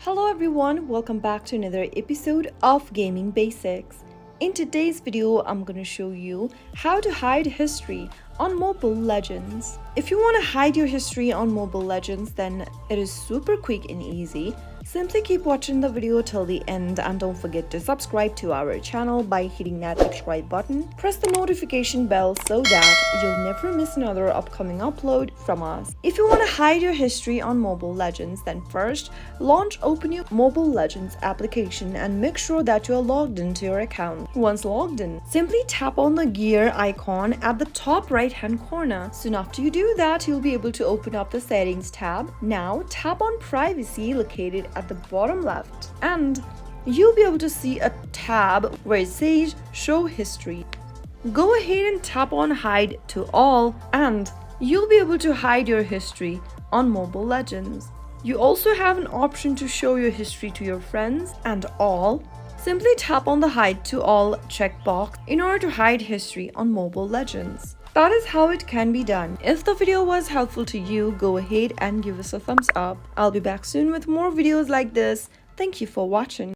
Hello everyone, welcome back to another episode of Gaming Basics. In today's video, I'm going to show you how to hide history on Mobile Legends. If you want to hide your history on Mobile Legends, then it is super quick and easy. Simply keep watching the video till the end and don't forget to subscribe to our channel by hitting that subscribe button. Press the notification bell so that you'll never miss another upcoming upload from us. If you want to hide your history on Mobile Legends, then first open your Mobile Legends application and make sure that you are logged into your account. Once logged in, simply tap on the gear icon at the top right hand corner. Soon after you do that, you'll be able to open up the settings tab. Now tap on privacy located at the bottom left and you'll be able to see a tab where it says show history. Go ahead and tap on hide to all and you'll be able to hide your history on Mobile Legends. You also have an option to show your history to your friends and all. Simply tap on the hide to all checkbox in order to hide history on Mobile Legends. That is how it can be done. If the video was helpful to you, go ahead and give us a thumbs up. I'll be back soon with more videos like this. Thank you for watching.